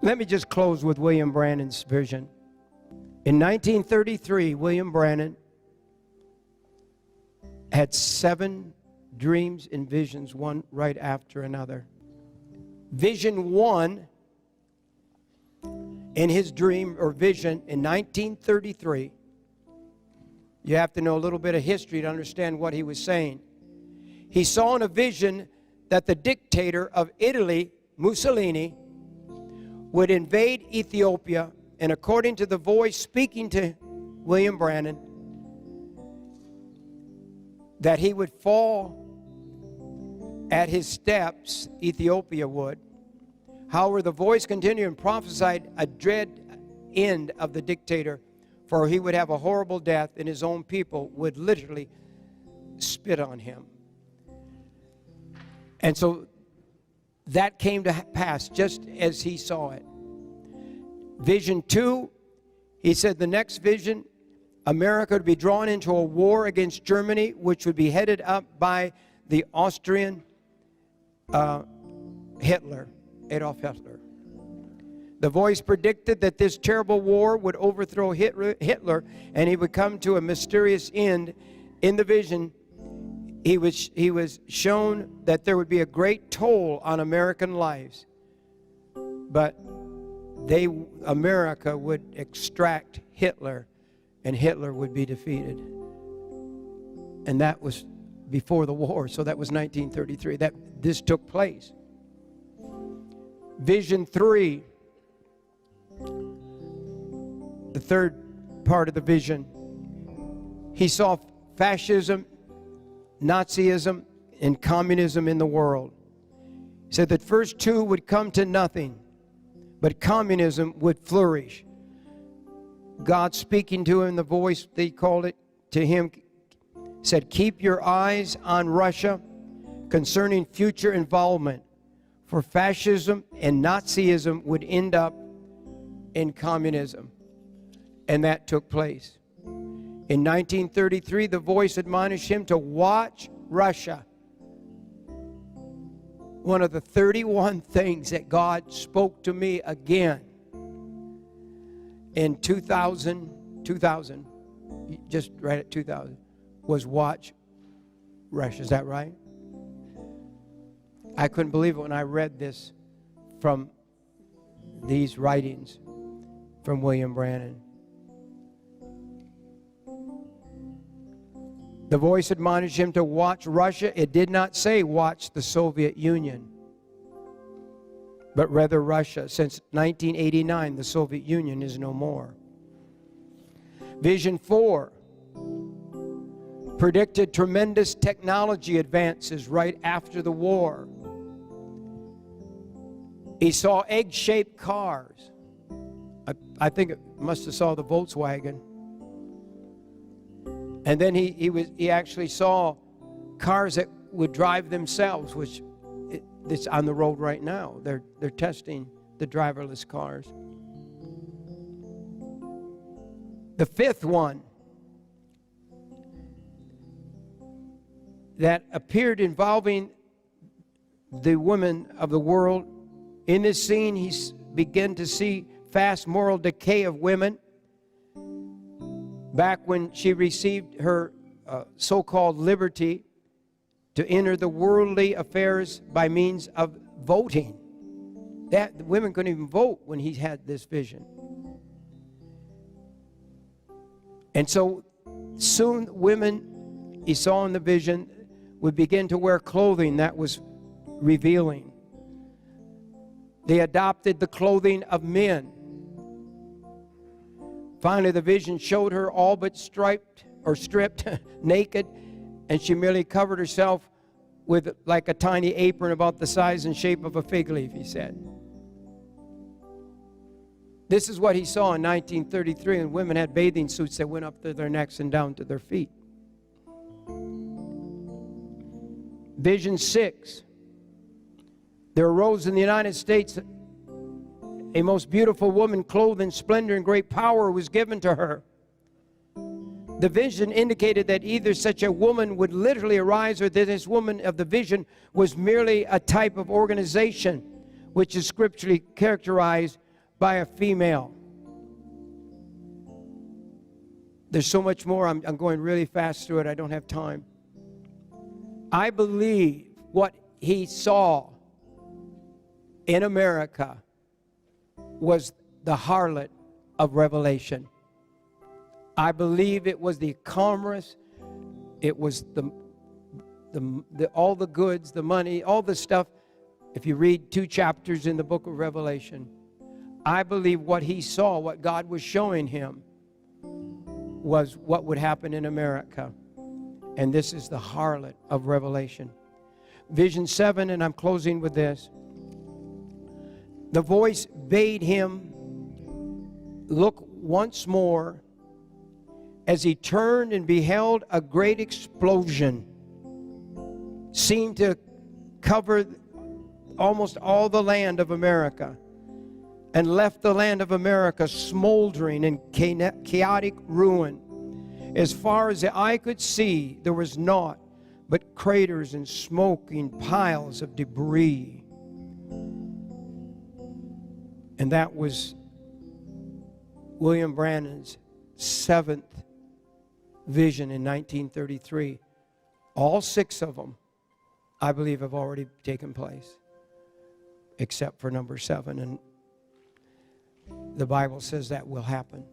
Let me just close with William Brannan's vision. In 1933, William Brannan had 7 dreams and visions, one right after another. Vision 1 in his dream or vision in 1933, you have to know a little bit of history to understand what he was saying. He saw in a vision that the dictator of Italy, Mussolini, would invade Ethiopia, and according to the voice speaking to William Brannan, that he would fall at his steps, Ethiopia would. However, the voice continued and prophesied a dread end of the dictator, for he would have a horrible death, and his own people would literally spit on him. And so that came to pass just as he saw it. Vision 2, he said the next vision, America would be drawn into a war against Germany, which would be headed up by the Austrian Hitler, Adolf Hitler. The voice predicted that this terrible war would overthrow Hitler, and he would come to a mysterious end. In the vision, he was shown that there would be a great toll on American lives, but America would extract Hitler, and Hitler would be defeated. And that was before the war, so that was 1933. This took place. Vision 3, the third part of the vision, he saw fascism, Nazism, and communism in the world. He said that first 2 would come to nothing, but communism would flourish. God speaking to him, the voice, they called it to him, said, keep your eyes on Russia concerning future involvement, for fascism and Nazism would end up in communism. And that took place. In 1933, the voice admonished him to watch Russia. One of the 31 things that God spoke to me again in 2000, just right at 2000, was watch Russia. Is that right? I couldn't believe it when I read this from these writings from William Brannan. The voice admonished him to watch Russia. It did not say watch the Soviet Union, but rather Russia. Since 1989, the Soviet Union is no more. Vision 4 predicted tremendous technology advances right after the war. He saw egg-shaped cars. I think it must have saw the Volkswagen. And then he actually saw cars that would drive themselves, which it's on the road right now. They're testing the driverless cars. The fifth one that appeared involving the women of the world. In this scene, he began to see fast moral decay of women. Back when she received her so-called liberty to enter the worldly affairs by means of voting. That the women couldn't even vote when he had this vision. And so soon women, he saw in the vision, would begin to wear clothing that was revealing. They adopted the clothing of men. Finally, the vision showed her all but stripped naked, and she merely covered herself with like a tiny apron about the size and shape of a fig leaf, he said. This is what he saw in 1933, and women had bathing suits that went up to their necks and down to their feet. Vision 6. There arose in the United States a most beautiful woman clothed in splendor and great power was given to her. The vision indicated that either such a woman would literally arise, or that this woman of the vision was merely a type of organization which is scripturally characterized by a female. There's so much more. I'm going really fast through it. I don't have time. I believe what he saw in America was the harlot of Revelation. I believe it was the commerce. It was all the goods, the money, all the stuff. If you read 2 chapters in the book of Revelation, I believe what he saw, what God was showing him, was what would happen in America. And this is the harlot of Revelation. Vision 7, and I'm closing with this. The voice bade him look once more as he turned and beheld a great explosion. Seemed to cover almost all the land of America, and left the land of America smoldering in chaotic ruin. As far as the eye could see, there was naught but craters and smoking piles of debris. And that was William Branham's 7th vision in 1933. All 6 of them, I believe, have already taken place, except for number 7. And the Bible says that will happen.